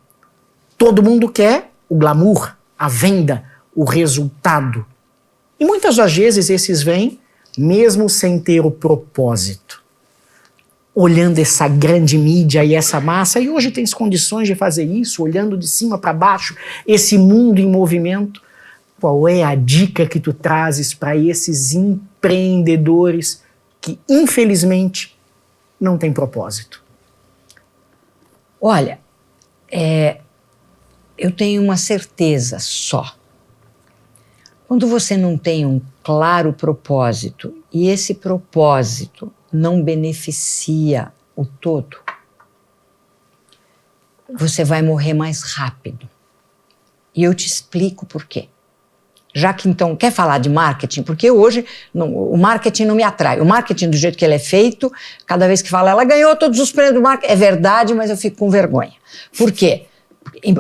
todo mundo quer o glamour, a venda, o resultado. E muitas das vezes esses vêm mesmo sem ter o propósito. Olhando essa grande mídia e essa massa, e hoje tens condições de fazer isso, olhando de cima para baixo, esse mundo em movimento, qual é a dica que tu trazes para esses empreendedores que, infelizmente, não têm propósito? Olha, eu tenho uma certeza só. Quando você não tem um claro propósito e esse propósito não beneficia o todo, você vai morrer mais rápido. E eu te explico por quê. Já que então quer falar de marketing, porque hoje o marketing não me atrai. O marketing do jeito que ele é feito, cada vez que fala, ela ganhou todos os prêmios do marketing. É verdade, mas eu fico com vergonha. Por quê?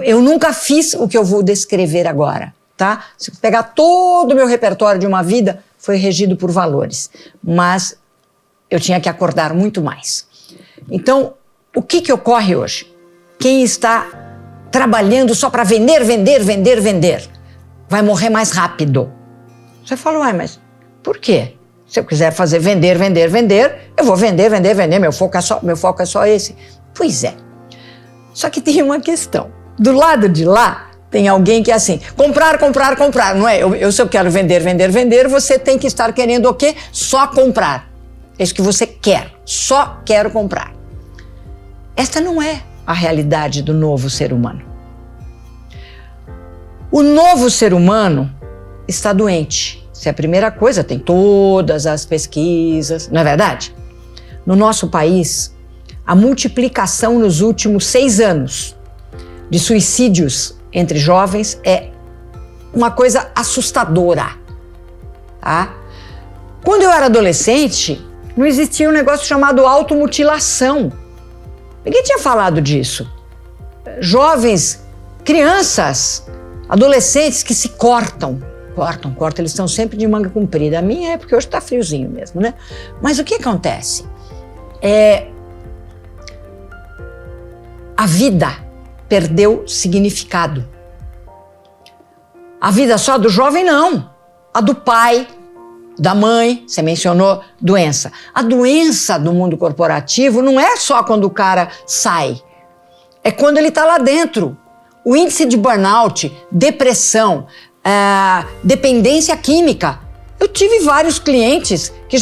Eu nunca fiz o que eu vou descrever agora, tá? Se eu pegar todo o meu repertório de uma vida, foi regido por valores. Mas eu tinha que acordar muito mais. Então, o que ocorre hoje? Quem está trabalhando só para vender, vai morrer mais rápido. Você fala, uai, mas por quê? Se eu quiser fazer vender, eu vou vender, meu foco é só esse. Pois é. Só que tem uma questão. Do lado de lá, tem alguém que é assim, comprar, não é? Se eu quero vender, você tem que estar querendo o quê? Só comprar. É isso que você quer, só quero comprar. Esta não é a realidade do novo ser humano. O novo ser humano está doente. Isso é a primeira coisa, tem todas as pesquisas, não é verdade? No nosso país, a multiplicação nos últimos 6 anos de suicídios entre jovens é uma coisa assustadora. Tá? Quando eu era adolescente, não existia um negócio chamado automutilação. Ninguém tinha falado disso. Jovens, crianças, adolescentes que se cortam, eles estão sempre de manga comprida. A minha é porque hoje está friozinho mesmo, né? Mas o que acontece? A vida perdeu significado. A vida só do jovem, não. A do pai, da mãe, você mencionou doença. A doença do mundo corporativo não é só quando o cara sai, é quando ele está lá dentro. O índice de burnout, depressão, dependência química. Eu tive vários clientes que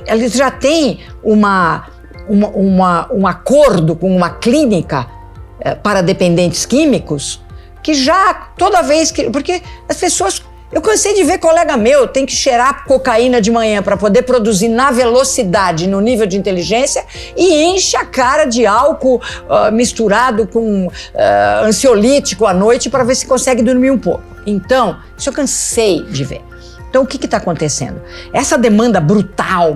eles já têm um acordo com uma clínica para dependentes químicos, que já toda vez que... Porque as pessoas... Eu cansei de ver colega meu, tem que cheirar cocaína de manhã para poder produzir na velocidade, no nível de inteligência, e enche a cara de álcool misturado com ansiolítico à noite para ver se consegue dormir um pouco. Então, isso eu cansei de ver. Então, o que está acontecendo? Essa demanda brutal,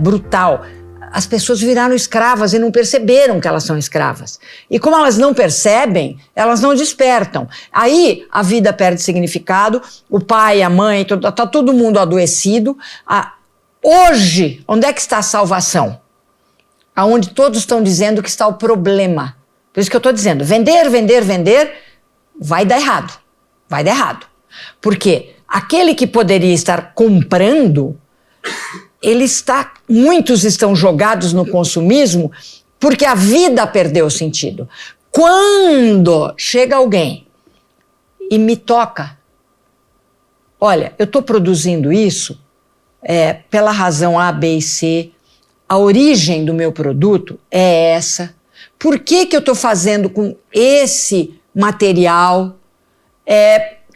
as pessoas viraram escravas e não perceberam que elas são escravas. E como elas não percebem, elas não despertam. Aí a vida perde significado, o pai, a mãe, está todo mundo adoecido. Hoje, onde é que está a salvação? Aonde todos estão dizendo que está o problema. Por isso que eu estou dizendo, vender, vai dar errado. Vai dar errado. Porque aquele que poderia estar comprando... Muitos estão jogados no consumismo porque a vida perdeu o sentido. Quando chega alguém e me toca, olha, eu estou produzindo isso pela razão A, B e C, a origem do meu produto é essa, por que eu estou fazendo com esse material,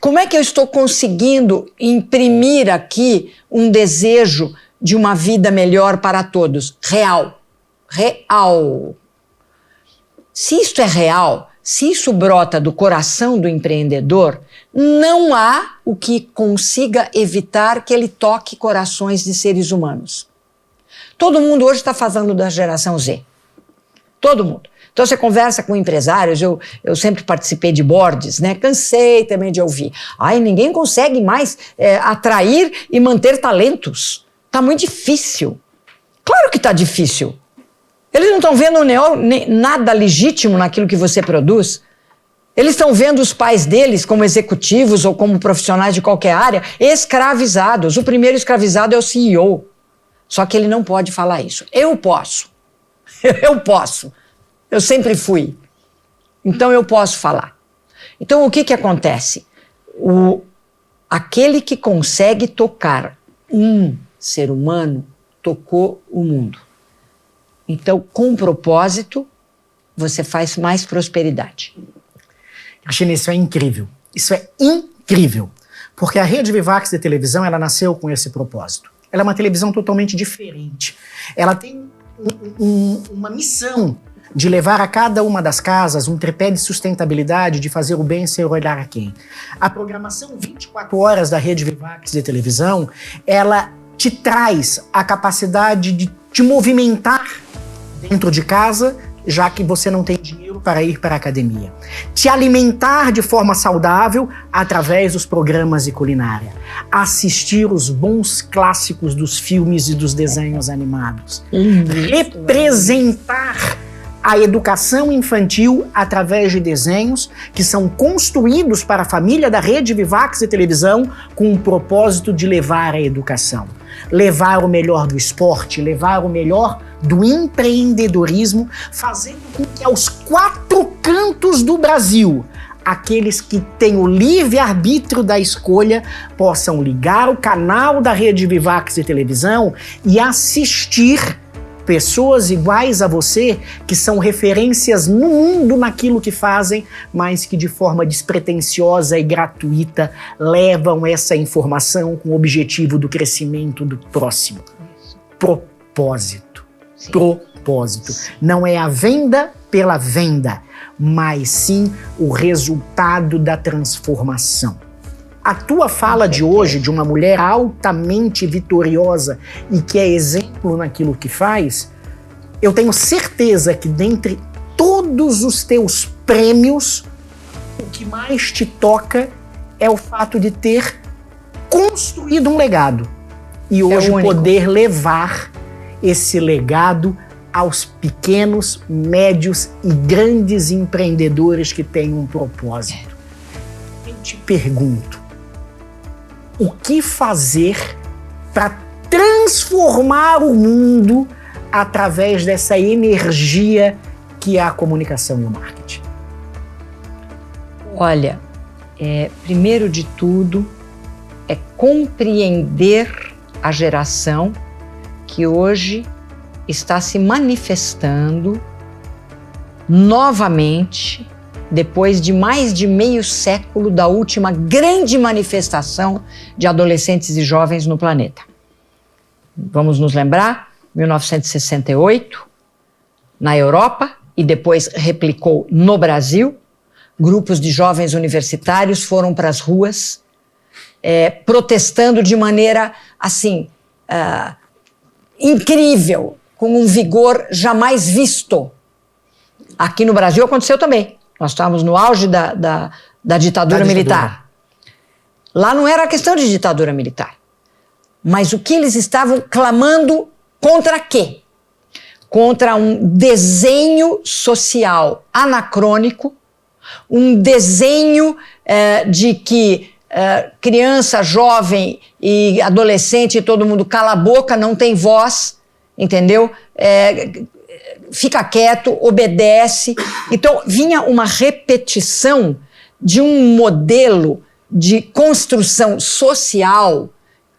como é que eu estou conseguindo imprimir aqui um desejo de uma vida melhor para todos. Real. Se isto é real, se isso brota do coração do empreendedor, não há o que consiga evitar que ele toque corações de seres humanos. Todo mundo hoje está falando da geração Z. Todo mundo. Então você conversa com empresários, eu sempre participei de boards, né? Cansei também de ouvir. Ninguém consegue mais atrair e manter talentos. Está muito difícil. Claro que está difícil. Eles não estão vendo nada legítimo naquilo que você produz. Eles estão vendo os pais deles como executivos ou como profissionais de qualquer área escravizados. O primeiro escravizado é o CEO. Só que ele não pode falar isso. Eu posso. Eu posso. Eu sempre fui. Então eu posso falar. Então o que acontece? Aquele que consegue tocar um ser humano tocou o mundo. Então, com propósito, você faz mais prosperidade. Cristina, isso é incrível. Isso é incrível. Porque a Rede Vivax de televisão, ela nasceu com esse propósito. Ela é uma televisão totalmente diferente. Ela tem uma missão de levar a cada uma das casas um tripé de sustentabilidade, de fazer o bem sem olhar a quem. A programação 24 horas da Rede Vivax de televisão, ela te traz a capacidade de te movimentar dentro de casa, já que você não tem dinheiro para ir para a academia. Te alimentar de forma saudável através dos programas de culinária. Assistir os bons clássicos dos filmes e dos desenhos animados. Representar a educação infantil através de desenhos que são construídos para a família da Rede Vivax de televisão com o propósito de levar a educação. Levar o melhor do esporte, levar o melhor do empreendedorismo, fazendo com que aos 4 cantos do Brasil, aqueles que têm o livre-arbítrio da escolha possam ligar o canal da Rede Vivax de televisão e assistir pessoas iguais a você, que são referências no mundo naquilo que fazem, mas que de forma despretensiosa e gratuita levam essa informação com o objetivo do crescimento do próximo. Propósito. Sim. Propósito. Não é a venda pela venda, mas sim o resultado da transformação. A tua fala de hoje, de uma mulher altamente vitoriosa e que é exemplo naquilo que faz, eu tenho certeza que dentre todos os teus prêmios, o que mais te toca é o fato de ter construído um legado. E hoje poder levar esse legado aos pequenos, médios e grandes empreendedores que têm um propósito. Eu te pergunto, o que fazer para transformar o mundo através dessa energia que é a comunicação e o marketing? Olha, primeiro de tudo, é compreender a geração que hoje está se manifestando novamente depois de mais de meio século da última grande manifestação de adolescentes e jovens no planeta. Vamos nos lembrar, 1968, na Europa, e depois replicou no Brasil. Grupos de jovens universitários foram para as ruas, protestando de maneira, assim, incrível, com um vigor jamais visto. Aqui no Brasil aconteceu também. Nós estávamos no auge da ditadura militar. Lá não era questão de ditadura militar. Mas o que eles estavam clamando contra quê? Contra um desenho social anacrônico, um desenho de que criança, jovem e adolescente, todo mundo cala a boca, não tem voz, entendeu? Fica quieto, obedece. Então, vinha uma repetição de um modelo de construção social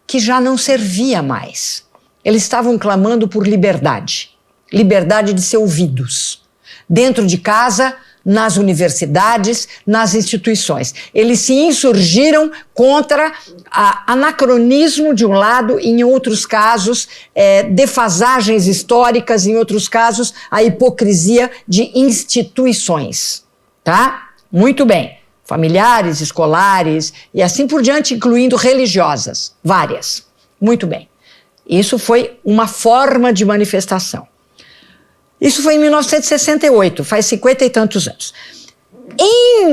que já não servia mais. Eles estavam clamando por liberdade. Liberdade de ser ouvidos. Dentro de casa, nas universidades, nas instituições. Eles se insurgiram contra o anacronismo de um lado, em outros casos, defasagens históricas, em outros casos, a hipocrisia de instituições. Tá? Muito bem. Familiares, escolares e assim por diante, incluindo religiosas, várias. Muito bem. Isso foi uma forma de manifestação. Isso foi em 1968, faz 50 e tantos anos. Em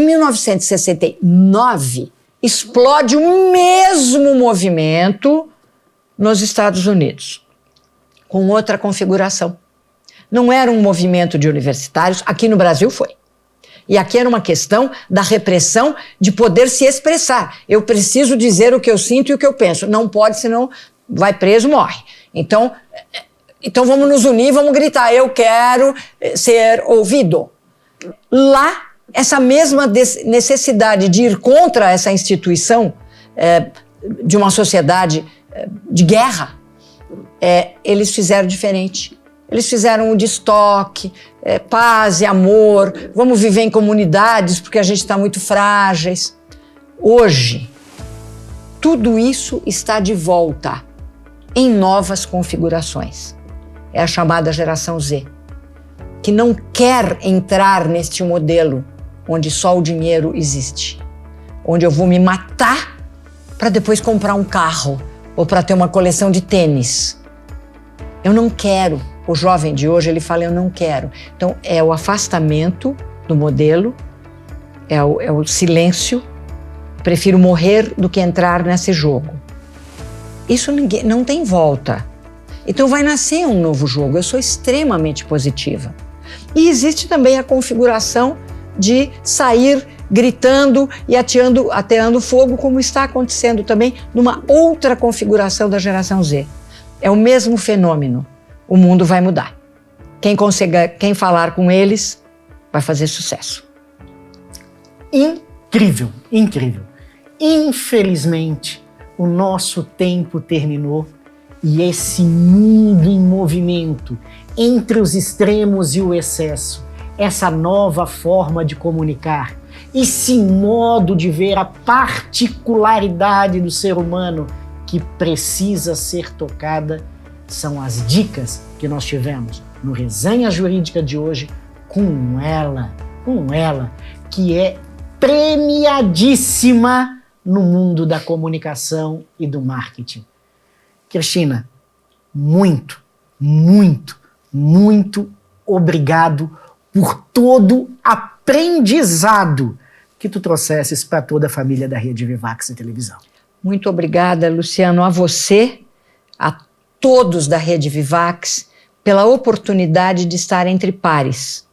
1969, explode o mesmo movimento nos Estados Unidos, com outra configuração. Não era um movimento de universitários, aqui no Brasil foi. E aqui era uma questão da repressão de poder se expressar. Eu preciso dizer o que eu sinto e o que eu penso. Não pode, senão vai preso, morre. Então vamos nos unir, vamos gritar, eu quero ser ouvido. Lá, essa mesma necessidade de ir contra essa instituição de uma sociedade de guerra, eles fizeram diferente. Eles fizeram o de estoque, paz e amor, vamos viver em comunidades porque a gente está muito frágeis. Hoje, tudo isso está de volta em novas configurações. É a chamada geração Z, que não quer entrar neste modelo onde só o dinheiro existe, onde eu vou me matar para depois comprar um carro ou para ter uma coleção de tênis. Eu não quero. O jovem de hoje, ele fala, eu não quero. Então, é o afastamento do modelo, é o silêncio. Prefiro morrer do que entrar nesse jogo. Isso não tem volta. Então, vai nascer um novo jogo. Eu sou extremamente positiva. E existe também a configuração de sair gritando e ateando fogo, como está acontecendo também numa outra configuração da geração Z. É o mesmo fenômeno. O mundo vai mudar. Quem falar com eles vai fazer sucesso. Incrível, incrível. Infelizmente, o nosso tempo terminou e esse mundo em movimento, entre os extremos e o excesso, essa nova forma de comunicar, esse modo de ver a particularidade do ser humano que precisa ser tocada, são as dicas que nós tivemos no Resenha Jurídica de hoje com ela, que é premiadíssima no mundo da comunicação e do marketing. Cristina, muito, muito, muito obrigado por todo aprendizado que tu trouxesses para toda a família da Rede Vivax e Televisão. Muito obrigada, Luciano, a você, a todos da Rede Vivax, pela oportunidade de estar entre pares.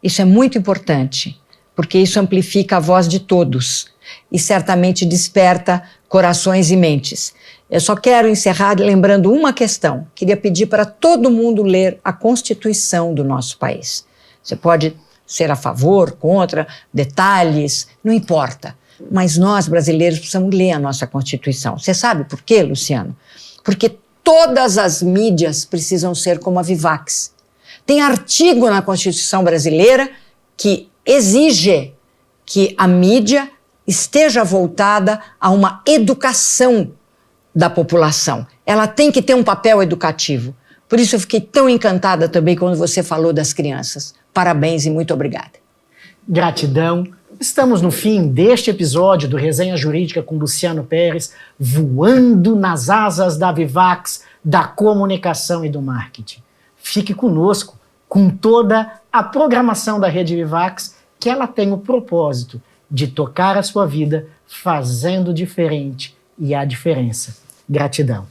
Isso é muito importante, porque isso amplifica a voz de todos e certamente desperta corações e mentes. Eu só quero encerrar lembrando uma questão. Queria pedir para todo mundo ler a Constituição do nosso país. Você pode ser a favor, contra, detalhes, não importa. Mas nós, brasileiros, precisamos ler a nossa Constituição. Você sabe por quê, Luciano? Porque todas as mídias precisam ser como a Vivax. Tem artigo na Constituição brasileira que exige que a mídia esteja voltada a uma educação da população. Ela tem que ter um papel educativo. Por isso eu fiquei tão encantada também quando você falou das crianças. Parabéns e muito obrigada. Gratidão. Estamos no fim deste episódio do Resenha Jurídica com Luciano Pérez, voando nas asas da Vivax, da comunicação e do marketing. Fique conosco com toda a programação da Rede Vivax, que ela tem o propósito de tocar a sua vida fazendo diferente e a diferença. Gratidão.